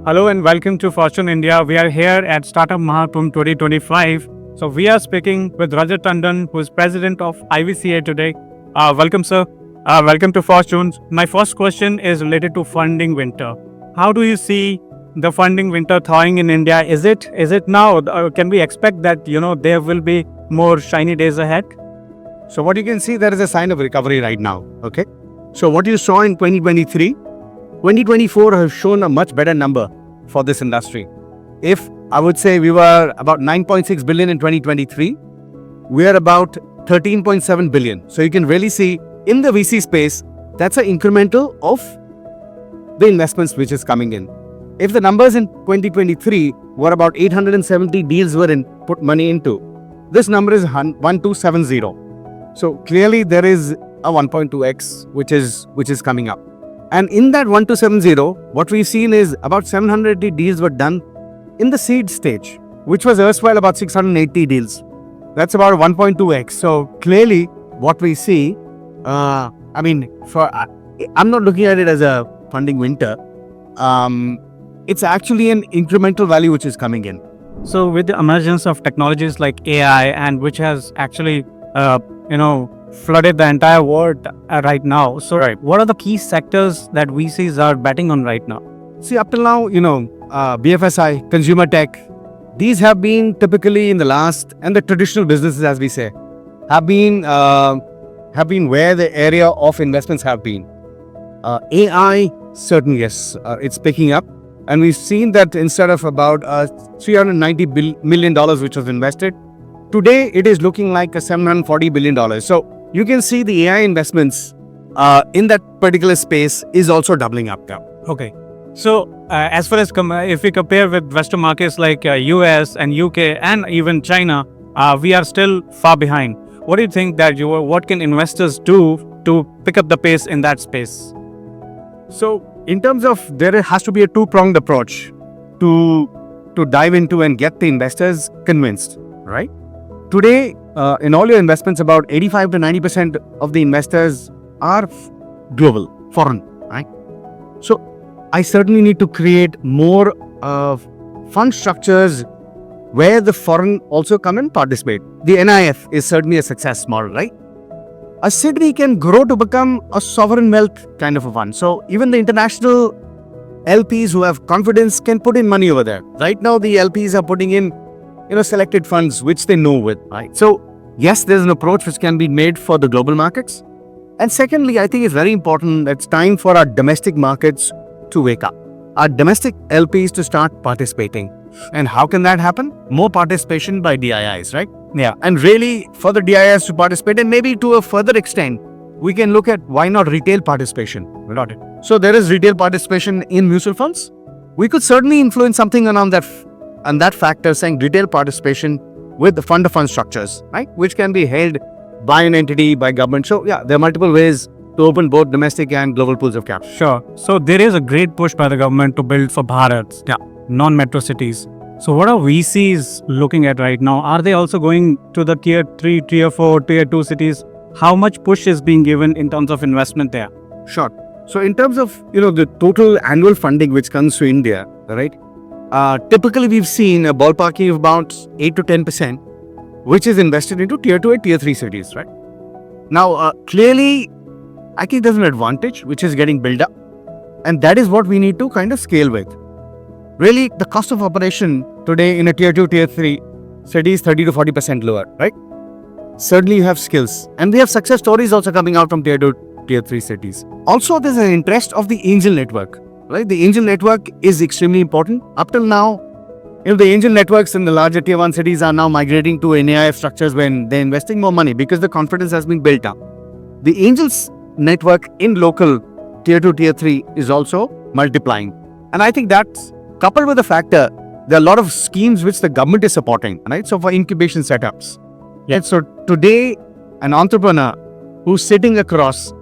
Hello and welcome to Fortune India. We are here at Startup Mahakumbh 2025. So we are speaking with Rajat Tandon, who is president of IVCA today. Welcome, sir. Welcome to Fortune. My first question is related to funding winter. How do you see the funding winter thawing in India? Is it now? Can we expect that there will be more shiny days ahead? So what you can see, there is a sign of recovery right now. Okay. So what you saw in 2023, 2024 has shown a much better number for this industry. If I would say we were about 9.6 billion in 2023, we are about 13.7 billion. So you can really see in the VC space, that's an incremental of the investments which is coming in. If the numbers in 2023 were about 870 deals were put money into, this number is 1270. So clearly there is a 1.2x which is coming up. And in that 1270, what we've seen is about 780 deals were done in the seed stage, which was erstwhile about 680 deals. That's about 1.2x. So clearly what we see, I'm not looking at it as a funding winter. It's actually an incremental value which is coming in. So with the emergence of technologies like AI, and which has actually, flooded the entire world right now. So what are the key sectors that VCs are betting on right now? See, up till now, BFSI, consumer tech, these have been typically in the last, and the traditional businesses, as we say, have been where the area of investments have been. AI, certainly, yes, it's picking up. And we've seen that instead of about $390 million which was invested, today it is looking like a $740 billion. So you can see the AI investments in that particular space is also doubling up now. Okay. So as far as if we compare with Western markets like US and UK and even China, we are still far behind. What do you think that what can investors do to pick up the pace in that space? So in terms of, there has to be a two-pronged approach to dive into and get the investors convinced, right? Today, in all your investments, about 85 to 90% of the investors are global, foreign, right? So I certainly need to create more fund structures where the foreign also come and participate. The NIF is certainly a success model, right? A city can grow to become a sovereign wealth kind of a fund. So even the international LPs who have confidence can put in money over there. Right now, the LPs are putting in selected funds which they know with, right? So yes, there's an approach which can be made for the global markets. And secondly, I think it's very important that it's time for our domestic markets to wake up. Our domestic LPs to start participating. And how can that happen? More participation by DIIs, right? Yeah. And really for the DIIs to participate, and maybe to a further extent, we can look at why not retail participation. Got it. So there is retail participation in mutual funds. We could certainly influence something around that, and that factor saying retail participation with the fund-of-fund structures, right? Which can be held by an entity, by government. So yeah, there are multiple ways to open both domestic and global pools of capital. Sure. So there is a great push by the government to build for Bharat, non-metro cities. So what are VCs looking at right now? Are they also going to the tier 3, tier 4, tier 2 cities? How much push is being given in terms of investment there? Sure. So in terms of, the total annual funding which comes to India, right? Typically we've seen a ballparking of about 8 to 10%, which is invested into tier 2 and tier 3 cities, right? Now, clearly, I think there's an advantage which is getting built up, and that is what we need to kind of scale with. Really, the cost of operation today in a tier 2, tier 3 city is 30 to 40% lower, right? Certainly you have skills, and we have success stories also coming out from tier 2, tier 3 cities. Also, there's an interest of the angel network, right? The angel network is extremely important. Up till now, the angel networks in the larger tier 1 cities are now migrating to NAIF structures when they're investing more money because the confidence has been built up. The angels network in local tier 2, tier 3 is also multiplying. And I think that's coupled with the factor, there are a lot of schemes which the government is supporting, right? So for incubation setups. Yeah. And so today, an entrepreneur who's sitting across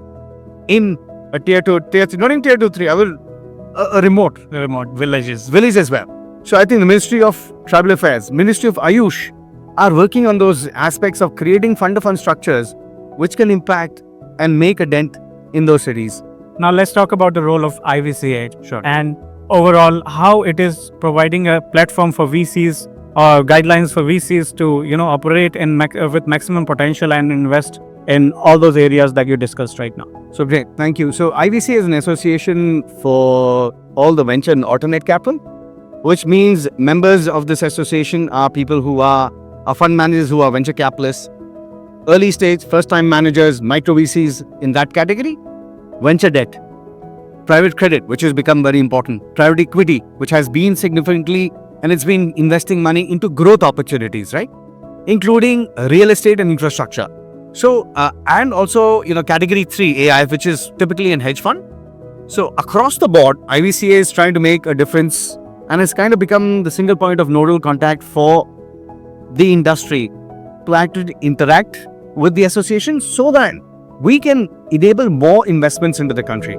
in a tier 2, tier 3, not in tier 2, 3, a remote village as well. So I think the Ministry of Tribal Affairs, Ministry of Ayush are working on those aspects of creating fund-of-fund structures which can impact and make a dent in those cities. Now let's talk about the role of IVCA. Sure. And overall how it is providing a platform for VCs or guidelines for VCs to operate in with maximum potential and invest in all those areas that you discussed right now. So great, thank you. So IVCA is an association for all the venture and alternate capital, which means members of this association are people who are fund managers, who are venture capitalists, early stage, first time managers, micro VCs in that category, venture debt, private credit, which has become very important, private equity, which has been significantly, and it's been investing money into growth opportunities, right? Including real estate and infrastructure. So, and also, category 3, AI, which is typically an hedge fund. So across the board, IVCA is trying to make a difference and has kind of become the single point of nodal contact for the industry to actually interact with the association so that we can enable more investments into the country.